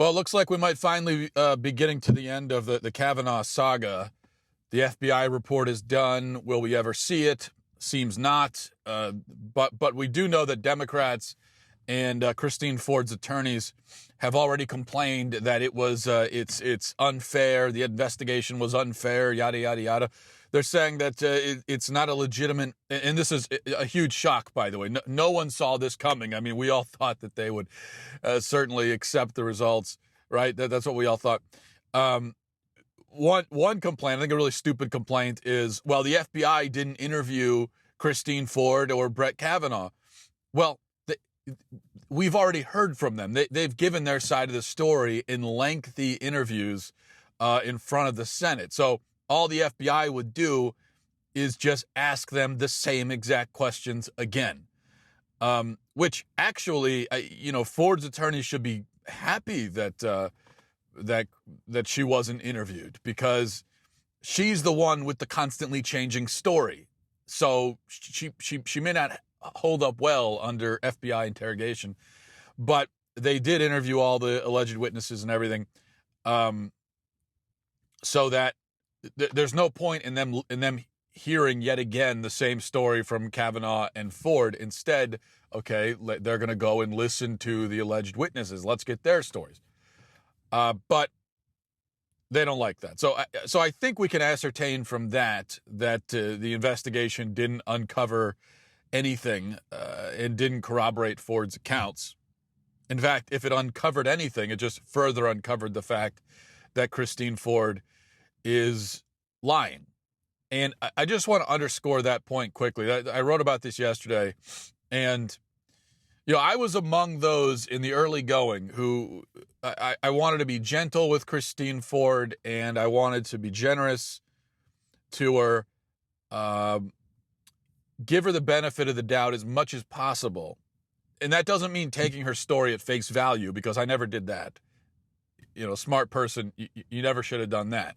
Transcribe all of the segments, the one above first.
Well, it looks like we might finally be getting to the end of the Kavanaugh saga. The FBI report is done. Will we ever see it? Seems not. But we do know that Democrats and Christine Ford's attorneys have already complained that it was it's unfair. The investigation was unfair. Yada yada yada. They're saying that it's not a legitimate, and this is a huge shock, by the way. No one saw this coming. I mean, we all thought that they would certainly accept the results, right? That's what we all thought. One complaint, I think a really stupid complaint, is, well, the FBI didn't interview Christine Ford or Brett Kavanaugh. Well, we've already heard from them. They've given their side of the story in lengthy interviews in front of the Senate. So all the FBI would do is just ask them the same exact questions again, which actually, Ford's attorney should be happy that she wasn't interviewed, because she's the one with the constantly changing story. So she may not hold up well under FBI interrogation, but they did interview all the alleged witnesses and everything, so that there's no point in them hearing yet again the same story from Kavanaugh and Ford. Instead, okay, they're going to go and listen to the alleged witnesses. Let's get their stories. But they don't like that. So I think we can ascertain from that the investigation didn't uncover anything and didn't corroborate Ford's accounts. In fact, if it uncovered anything, it just further uncovered the fact that Christine Ford is lying. And I just want to underscore that point quickly. I wrote about this yesterday, and I was among those in the early going who I wanted to be gentle with Christine Ford, and I wanted to be generous to her, give her the benefit of the doubt as much as possible. And that doesn't mean taking her story at face value, because I never did that. A smart person, you never should have done that,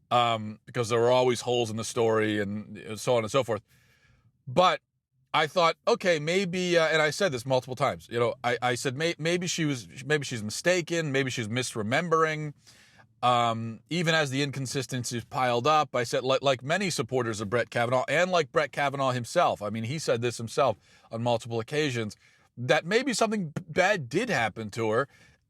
because there were always holes in the story and so on and so forth. But I thought, okay, maybe, and I said this multiple times, I said, maybe she's mistaken. Maybe she's misremembering. Even as the inconsistencies piled up, I said, like many supporters of Brett Kavanaugh, and like Brett Kavanaugh himself, I mean, he said this himself on multiple occasions, that maybe something bad did happen to her,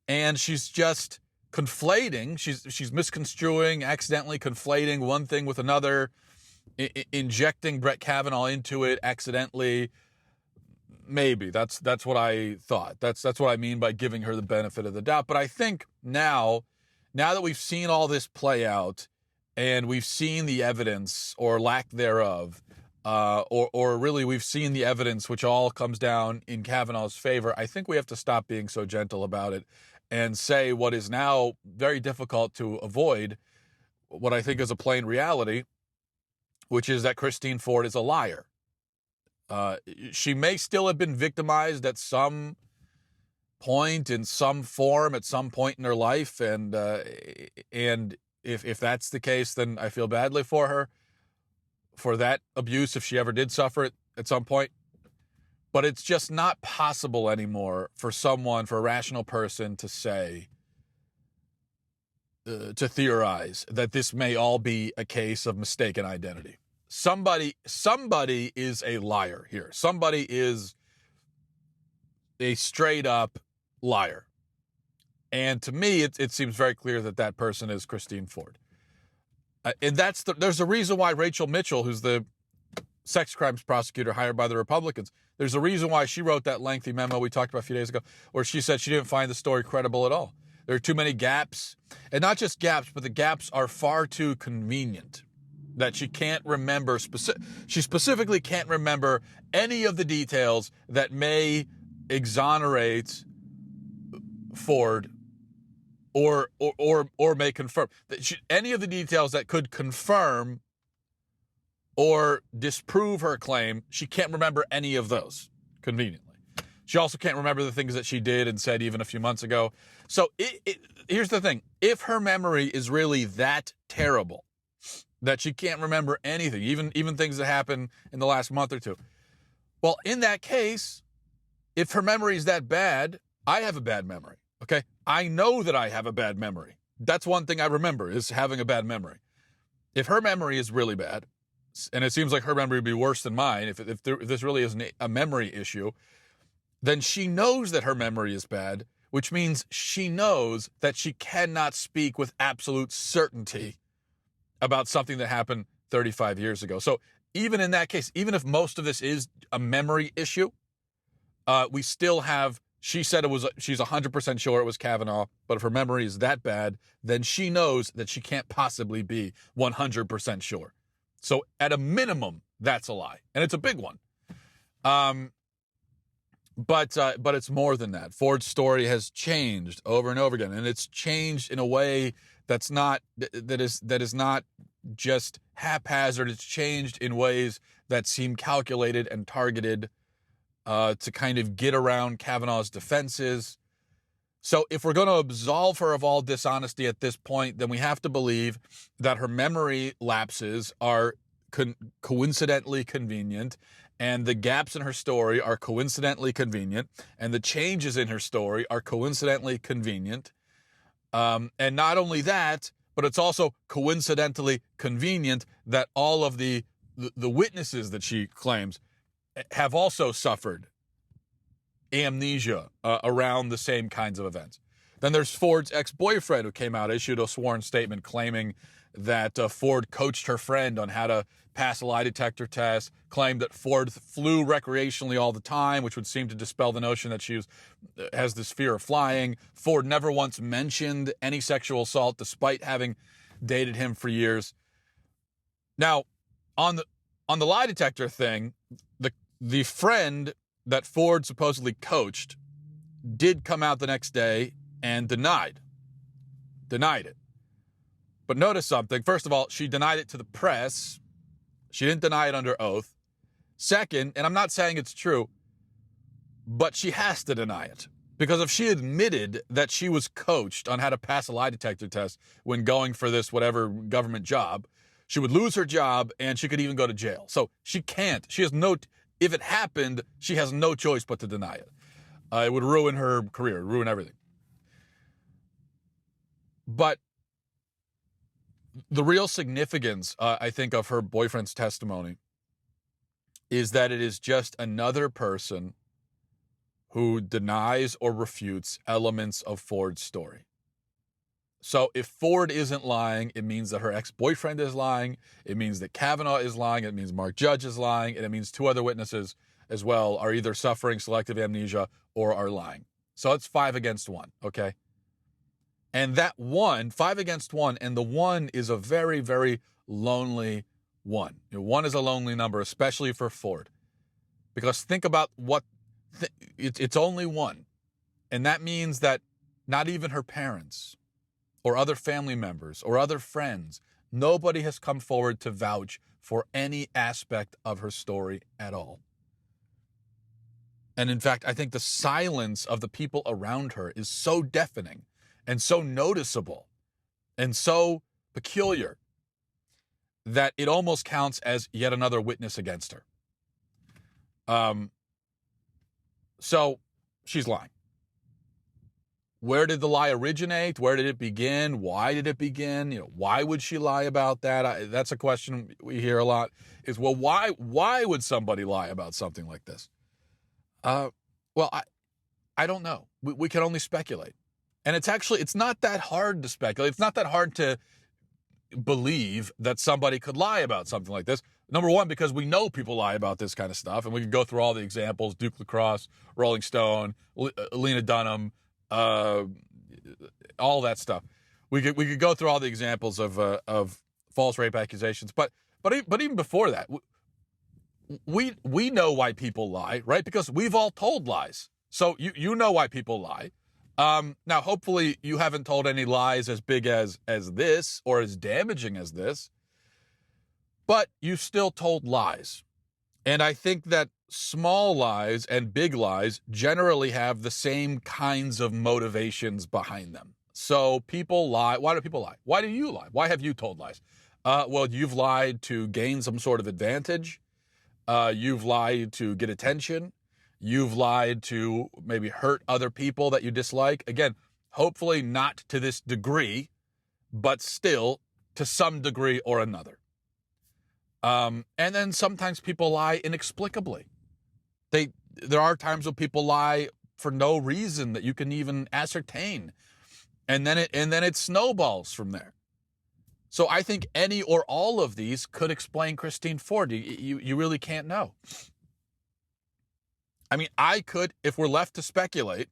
and she's just conflating, she's misconstruing, accidentally conflating one thing with another, injecting Brett Kavanaugh into it accidentally. Maybe that's what I thought. That's what I mean by giving her the benefit of the doubt. But I think now that we've seen all this play out, and we've seen the evidence or lack thereof, or really we've seen the evidence, which all comes down in Kavanaugh's favor, I think we have to stop being so gentle about it and say what is now very difficult to avoid, what I think is a plain reality, which is that Christine Ford is a liar. She may still have been victimized at some point, in some form, at some point in her life, and if that's the case, then I feel badly for her, for that abuse, if she ever did suffer it at some point. But it's just not possible anymore for a rational person to say, to theorize that this may all be a case of mistaken identity. Somebody is a liar here. Somebody is a straight up liar. And to me, it seems very clear that person is Christine Ford. And there's a reason why Rachel Mitchell, who's the sex crimes prosecutor hired by the Republicans, there's a reason why she wrote that lengthy memo we talked about a few days ago, where she said she didn't find the story credible at all. There are too many gaps, and not just gaps, but the gaps are far too convenient, that she can't remember, she specifically can't remember any of the details that may exonerate Ford or may confirm. Any of the details that could confirm or disprove her claim, she can't remember any of those, conveniently. She also can't remember the things that she did and said even a few months ago. So here's the thing. If her memory is really that terrible that she can't remember anything, even things that happened in the last month or two, well, in that case, if her memory is that bad, I have a bad memory, okay? I know that I have a bad memory. That's one thing I remember, is having a bad memory. If her memory is really bad, and it seems like her memory would be worse than mine, if this really is a memory issue, then she knows that her memory is bad, which means she knows that she cannot speak with absolute certainty about something that happened 35 years ago. So even in that case, even if most of this is a memory issue, we still have, she said she's 100% sure it was Kavanaugh, but if her memory is that bad, then she knows that she can't possibly be 100% sure. So at a minimum, that's a lie. And it's a big one. But it's more than that. Ford's story has changed over and over again, and it's changed in a way that is not just haphazard. It's changed in ways that seem calculated and targeted to kind of get around Kavanaugh's defenses. So if we're going to absolve her of all dishonesty at this point, then we have to believe that her memory lapses are coincidentally convenient, and the gaps in her story are coincidentally convenient, and the changes in her story are coincidentally convenient. And not only that, but it's also coincidentally convenient that all of the witnesses that she claims have also suffered amnesia around the same kinds of events. Then there's Ford's ex-boyfriend, who came out, issued a sworn statement claiming that Ford coached her friend on how to pass a lie detector test, claimed that Ford flew recreationally all the time, which would seem to dispel the notion that she has this fear of flying. Ford never once mentioned any sexual assault, despite having dated him for years. Now, on the lie detector thing, the friend that Ford supposedly coached did come out the next day and denied it. But notice something. First of all, she denied it to the press. She didn't deny it under oath. Second, and I'm not saying it's true, but she has to deny it. Because if she admitted that she was coached on how to pass a lie detector test when going for this whatever government job, she would lose her job and she could even go to jail. So she can't. If it happened, she has no choice but to deny it. It would ruin her career, ruin everything. But the real significance, I think, of her boyfriend's testimony is that it is just another person who denies or refutes elements of Ford's story. So if Ford isn't lying, it means that her ex-boyfriend is lying. It means that Kavanaugh is lying. It means Mark Judge is lying. And it means two other witnesses as well are either suffering selective amnesia or are lying. So it's 5 against 1, okay? And that 5 against 1, and the 1 is a very, very lonely 1. 1 is a lonely number, especially for Ford. Because think about it's only 1. And that means that not even her parents or other family members or other friends, nobody has come forward to vouch for any aspect of her story at all. And in fact, I think the silence of the people around her is so deafening and so noticeable and so peculiar that it almost counts as yet another witness against her. So she's lying. Where did the lie originate? Where did it begin? Why did it begin? Why would she lie about that? That's a question we hear a lot is, well, why would somebody lie about something like this? Well, I don't know. We can only speculate. And it's not that hard to speculate. It's not that hard to believe that somebody could lie about something like this. Number one, because we know people lie about this kind of stuff, and we can go through all the examples: Duke Lacrosse, Rolling Stone, Lena Dunham, all that stuff. We could go through all the examples of false rape accusations, but even before that, we know why people lie, right? Because we've all told lies, so you know why people lie. Now, hopefully, you haven't told any lies as big as this or as damaging as this, but you still told lies. And I think that small lies and big lies generally have the same kinds of motivations behind them. So people lie. Why do people lie? Why do you lie? Why have you told lies? Well, you've lied to gain some sort of advantage. You've lied to get attention. You've lied to maybe hurt other people that you dislike. Again, Hopefully not to this degree, but still to some degree or another. And then sometimes people lie inexplicably. There are times when people lie for no reason that you can even ascertain. And then it snowballs from there. So I think any or all of these could explain Christine Ford. You really can't know. I mean, I could, if we're left to speculate,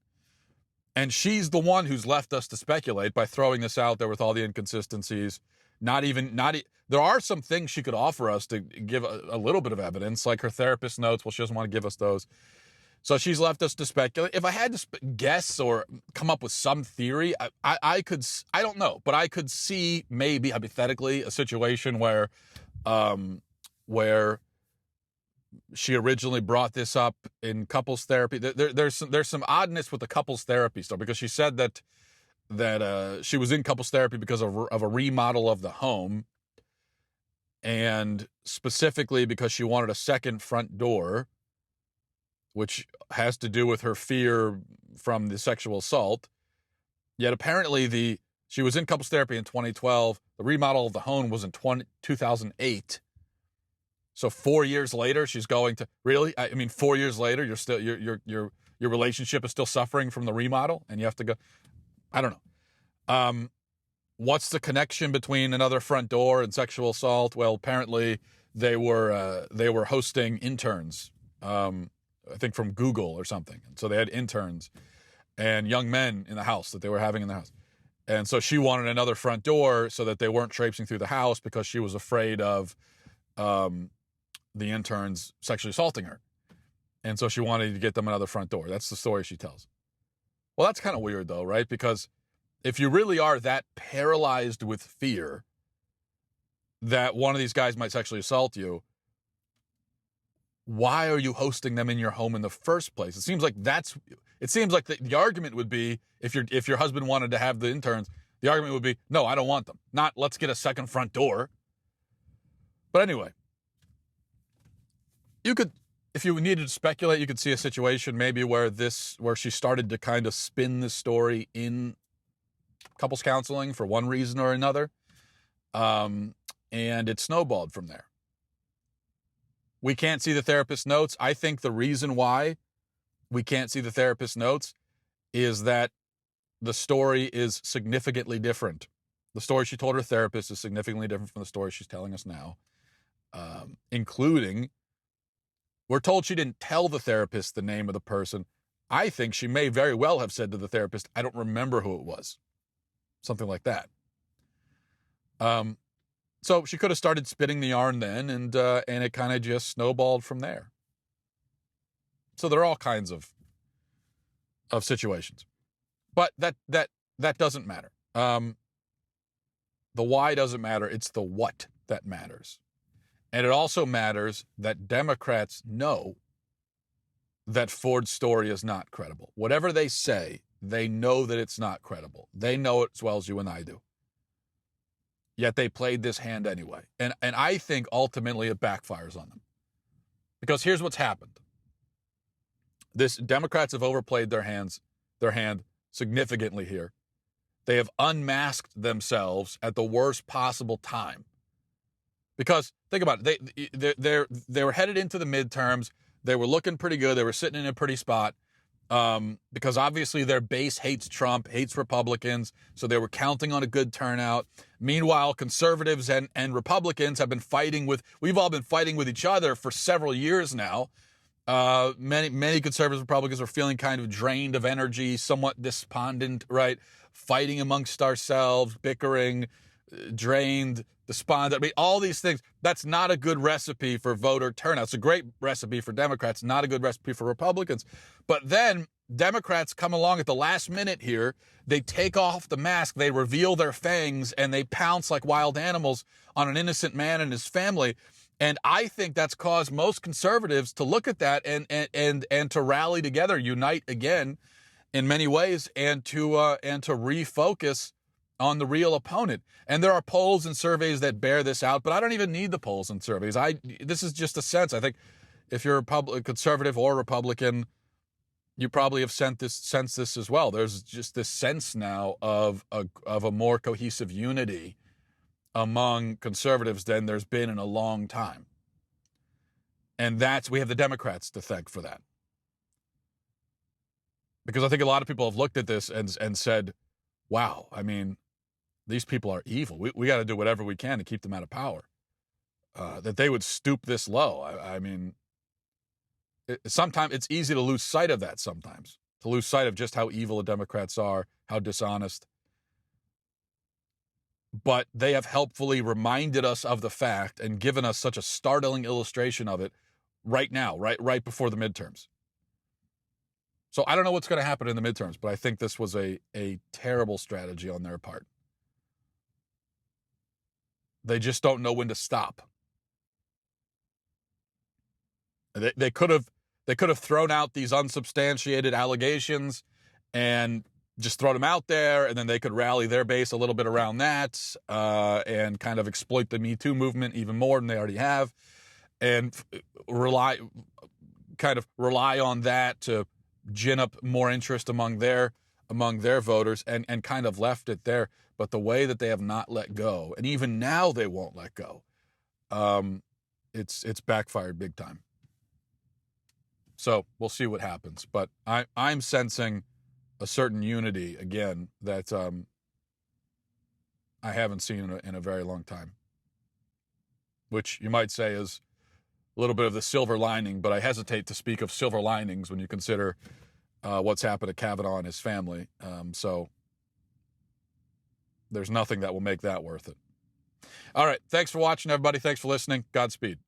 and she's the one who's left us to speculate by throwing this out there with all the inconsistencies. There are some things she could offer us to give a little bit of evidence, like her therapist notes. Well, she doesn't want to give us those. So she's left us to speculate. If I had to guess or come up with some theory, I don't know, but I could see maybe hypothetically a situation where she originally brought this up in couples therapy. There's some oddness with the couples therapy stuff, because she said that she was in couples therapy because of a remodel of the home, and specifically because she wanted a second front door, which has to do with her fear from the sexual assault. Yet apparently she was in couples therapy in 2012. The remodel of the home was in 2008. So 4 years later, she's going to really. I mean, 4 years later, you're still your relationship is still suffering from the remodel, and you have to go. I don't know. What's the connection between another front door and sexual assault? Well, apparently they were hosting interns. I think from Google or something. And so they had interns and young men in the house that they were having in the house. And so she wanted another front door so that they weren't traipsing through the house, because she was afraid of the interns sexually assaulting her. And so she wanted to get them another front door. That's the story she tells. Well, that's kind of weird though, right? Because if you really are that paralyzed with fear that one of these guys might sexually assault you, why are you hosting them in your home in the first place? It seems like the argument would be, if your husband wanted to have the interns, the argument would be, no, I don't want them. Not, let's get a second front door. But anyway, if you needed to speculate, you could see a situation maybe where she started to kind of spin this story in couples counseling for one reason or another. And it snowballed from there. We can't see the therapist notes. I think the reason why we can't see the therapist notes is that the story is significantly different. The story she told her therapist is significantly different from the story she's telling us now, including, we're told she didn't tell the therapist the name of the person. I think she may very well have said to the therapist, I don't remember who it was. Something like that. So she could have started spitting the yarn then, and it kind of just snowballed from there. So there are all kinds of situations, but that doesn't matter. The why doesn't matter. It's the what that matters. And it also matters that Democrats know that Ford's story is not credible. Whatever they say, they know that it's not credible. They know it as well as you and I do. Yet they played this hand anyway. And I think ultimately it backfires on them. Because here's what's happened. Democrats have overplayed their hand significantly here. They have unmasked themselves at the worst possible time. Because think about it, they were headed into the midterms. They were looking pretty good. They were sitting in a pretty spot. Because obviously their base hates Trump, hates Republicans, so they were counting on a good turnout. Meanwhile, conservatives and Republicans we've all been fighting with each other for several years now. Many conservatives and Republicans are feeling kind of drained of energy, somewhat despondent, right? Fighting amongst ourselves, bickering, drained, despondent. I mean, all these things, that's not a good recipe for voter turnout. It's a great recipe for Democrats, not a good recipe for Republicans. But then Democrats come along at the last minute here. They take off the mask, they reveal their fangs, and they pounce like wild animals on an innocent man and his family. And I think that's caused most conservatives to look at that and to rally together, unite again in many ways, and to refocus on the real opponent. And there are polls and surveys that bear this out, but I don't even need the polls and surveys. This is just a sense. I think if you're a conservative or Republican, You probably have sensed this as well. There's just this sense now of a more cohesive unity among conservatives than there's been in a long time. And we have the Democrats to thank for that. Because I think a lot of people have looked at this and said, wow, I mean, these people are evil. We got to do whatever we can to keep them out of power. That they would stoop this low. I mean, sometimes it's easy to lose sight of that sometimes, to lose sight of just how evil the Democrats are, how dishonest. But they have helpfully reminded us of the fact and given us such a startling illustration of it right now, right before the midterms. So I don't know what's going to happen in the midterms, but I think this was a terrible strategy on their part. They just don't know when to stop. They could have thrown out these unsubstantiated allegations and just thrown them out there, and then they could rally their base a little bit around that and kind of exploit the Me Too movement even more than they already have, and rely on that to gin up more interest among their voters, and kind of left it there. But the way that they have not let go, and even now they won't let go, it's backfired big time. So we'll see what happens. But I'm sensing a certain unity again that I haven't seen in a very long time, which you might say is a little bit of the silver lining, but I hesitate to speak of silver linings when you consider what's happened to Kavanaugh and his family. So there's nothing that will make that worth it. All right. Thanks for watching, everybody. Thanks for listening. Godspeed.